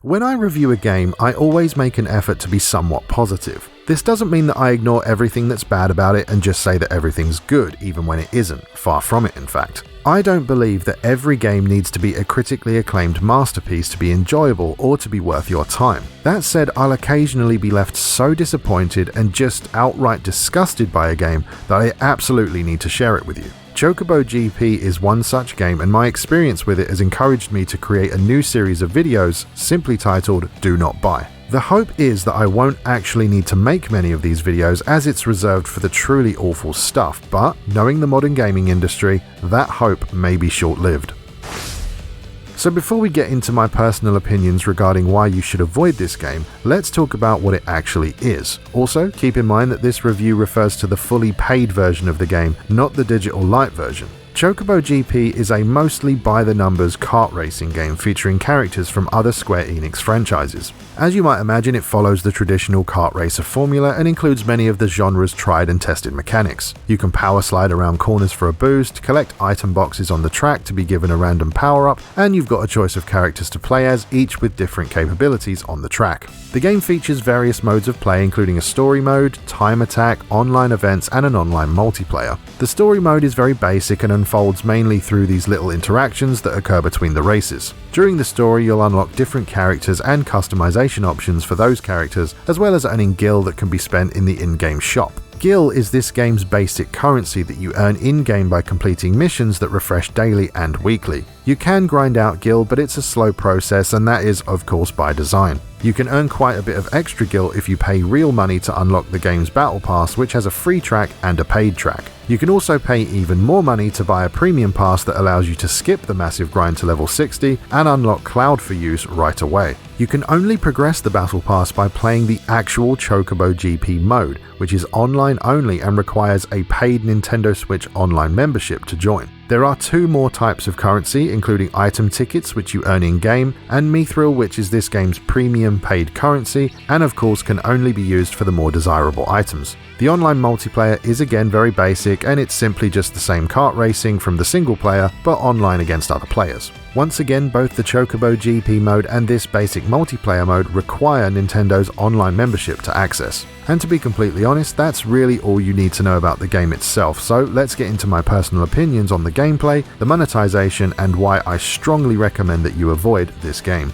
When I review a game, I always make an effort to be somewhat positive. This doesn't mean that I ignore everything that's bad about it and just say that everything's good, even when it isn't. Far from it, in fact. I don't believe that every game needs to be a critically acclaimed masterpiece to be enjoyable or to be worth your time. That said, I'll occasionally be left so disappointed and just outright disgusted by a game that I absolutely need to share it with you. Chocobo GP is one such game, and my experience with it has encouraged me to create a new series of videos simply titled Do Not Buy. The hope is that I won't actually need to make many of these videos, as it's reserved for the truly awful stuff, but knowing the modern gaming industry, that hope may be short-lived. So before we get into my personal opinions regarding why you should avoid this game, let's talk about what it actually is. Also, keep in mind that this review refers to the fully paid version of the game, not the digital light version. Chocobo GP is a mostly by-the-numbers kart racing game featuring characters from other Square Enix franchises. As you might imagine, it follows the traditional kart racer formula and includes many of the genre's tried and tested mechanics. You can power slide around corners for a boost, collect item boxes on the track to be given a random power-up, and you've got a choice of characters to play as, each with different capabilities on the track. The game features various modes of play, including a story mode, time attack, online events, and an online multiplayer. The story mode is very basic and unfolds mainly through these little interactions that occur between the races. During the story, you'll unlock different characters and customization options for those characters, as well as earning gil that can be spent in the in-game shop. Gil is this game's basic currency that you earn in-game by completing missions that refresh daily and weekly. You can grind out gil, but it's a slow process, and that is, of course, by design. You can earn quite a bit of extra gil if you pay real money to unlock the game's battle pass, which has a free track and a paid track. You can also pay even more money to buy a premium pass that allows you to skip the massive grind to level 60 and unlock Cloud for use right away. You can only progress the battle pass by playing the actual Chocobo GP mode, which is online only and requires a paid Nintendo Switch Online membership to join. There are two more types of currency, including item tickets, which you earn in-game, and Mithril, which is this game's premium paid currency, and of course can only be used for the more desirable items. The online multiplayer is again very basic, and it's simply just the same kart racing from the single player, but online against other players. Once again, both the Chocobo GP mode and this basic multiplayer mode require Nintendo's online membership to access. And to be completely honest, that's really all you need to know about the game itself, so let's get into my personal opinions on the gameplay, the monetization, and why I strongly recommend that you avoid this game.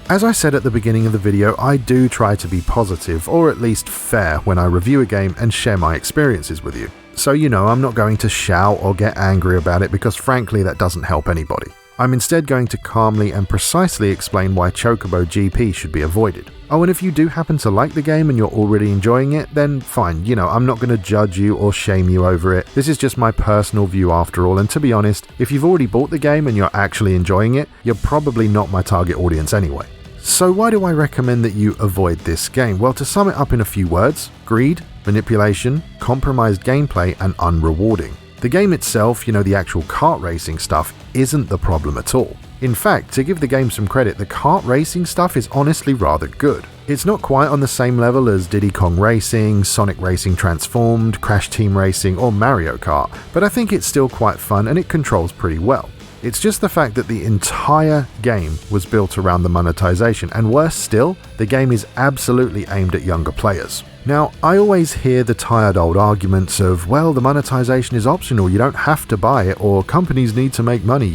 As I said at the beginning of the video, I do try to be positive, or at least fair, when I review a game and share my experiences with you. So I'm not going to shout or get angry about it, because frankly that doesn't help anybody. I'm instead going to calmly and precisely explain why Chocobo GP should be avoided. Oh, and if you do happen to like the game and you're already enjoying it, then fine, I'm not going to judge you or shame you over it. This is just my personal view after all, and to be honest, if you've already bought the game and you're actually enjoying it, you're probably not my target audience anyway. So why do I recommend that you avoid this game? Well, to sum it up in a few words: greed, manipulation, compromised gameplay, and unrewarding. The game itself, the actual kart racing stuff, isn't the problem at all. In fact, to give the game some credit, the kart racing stuff is honestly rather good. It's not quite on the same level as Diddy Kong Racing, Sonic Racing Transformed, Crash Team Racing, or Mario Kart, but I think it's still quite fun and it controls pretty well. It's just the fact that the entire game was built around the monetization, and worse still, the game is absolutely aimed at younger players. Now, I always hear the tired old arguments of, well, the monetization is optional, you don't have to buy it, or companies need to make money,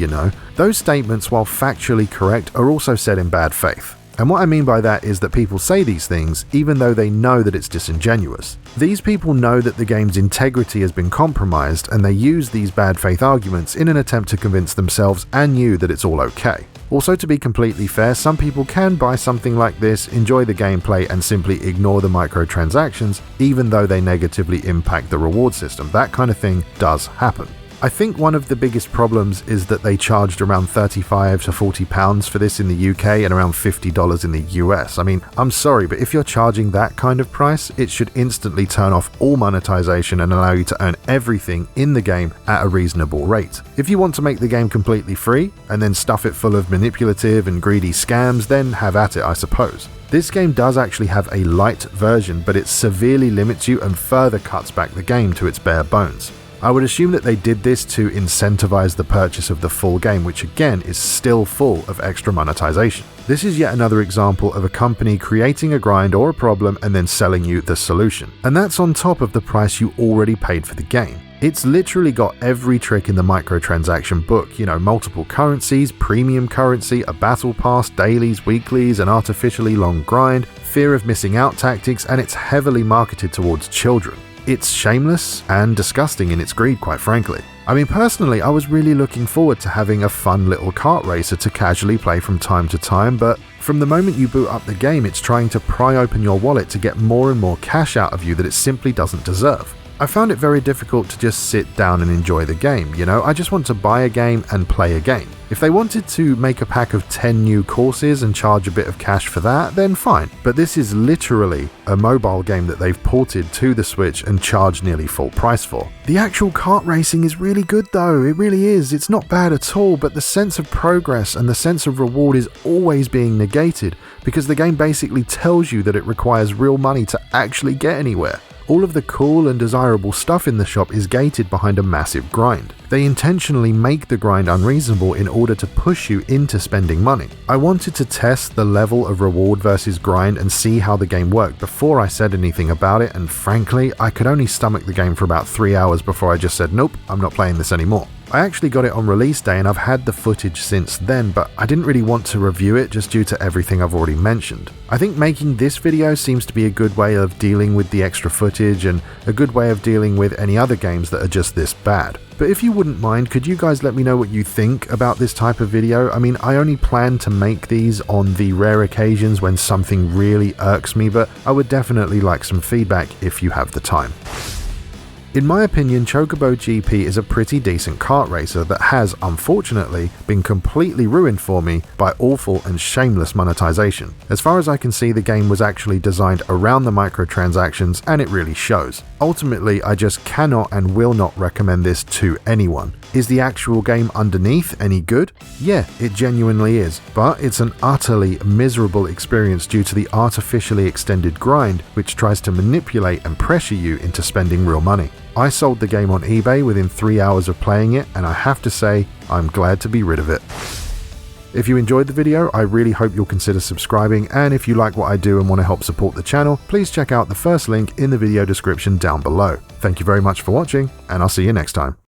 Those statements, while factually correct, are also said in bad faith. And what I mean by that is that people say these things even though they know that it's disingenuous. These people know that the game's integrity has been compromised, and they use these bad faith arguments in an attempt to convince themselves and you that it's all okay. Also, to be completely fair, some people can buy something like this, enjoy the gameplay, and simply ignore the microtransactions, even though they negatively impact the reward system. That kind of thing does happen. I think one of the biggest problems is that they charged around £35 to £40 for this in the UK and around $50 in the US. I mean, I'm sorry, but if you're charging that kind of price, it should instantly turn off all monetization and allow you to earn everything in the game at a reasonable rate. If you want to make the game completely free and then stuff it full of manipulative and greedy scams, then have at it, I suppose. This game does actually have a light version, but it severely limits you and further cuts back the game to its bare bones. I would assume that they did this to incentivize the purchase of the full game, which again is still full of extra monetization. This is yet another example of a company creating a grind or a problem and then selling you the solution. And that's on top of the price you already paid for the game. It's literally got every trick in the microtransaction book, multiple currencies, premium currency, a battle pass, dailies, weeklies, an artificially long grind, fear of missing out tactics, and it's heavily marketed towards children. It's shameless and disgusting in its greed, quite frankly. I mean, personally, I was really looking forward to having a fun little kart racer to casually play from time to time, but from the moment you boot up the game, it's trying to pry open your wallet to get more and more cash out of you that it simply doesn't deserve. I found it very difficult to just sit down and enjoy the game, I just want to buy a game and play a game. If they wanted to make a pack of 10 new courses and charge a bit of cash for that, then fine. But this is literally a mobile game that they've ported to the Switch and charged nearly full price for. The actual kart racing is really good though, it really is. It's not bad at all, but the sense of progress and the sense of reward is always being negated because the game basically tells you that it requires real money to actually get anywhere. All of the cool and desirable stuff in the shop is gated behind a massive grind. They intentionally make the grind unreasonable in order to push you into spending money. I wanted to test the level of reward versus grind and see how the game worked before I said anything about it, and frankly, I could only stomach the game for about 3 hours before I just said, nope, I'm not playing this anymore. I actually got it on release day and I've had the footage since then, but I didn't really want to review it just due to everything I've already mentioned. I think making this video seems to be a good way of dealing with the extra footage and a good way of dealing with any other games that are just this bad. But if you wouldn't mind, could you guys let me know what you think about this type of video? I mean, I only plan to make these on the rare occasions when something really irks me, but I would definitely like some feedback if you have the time. In my opinion, Chocobo GP is a pretty decent kart racer that has, unfortunately, been completely ruined for me by awful and shameless monetization. As far as I can see, the game was actually designed around the microtransactions and it really shows. Ultimately, I just cannot and will not recommend this to anyone. Is the actual game underneath any good? Yeah, it genuinely is, but it's an utterly miserable experience due to the artificially extended grind which tries to manipulate and pressure you into spending real money. I sold the game on eBay within 3 hours of playing it, and I have to say, I'm glad to be rid of it. If you enjoyed the video, I really hope you'll consider subscribing, and if you like what I do and want to help support the channel, please check out the first link in the video description down below. Thank you very much for watching, and I'll see you next time.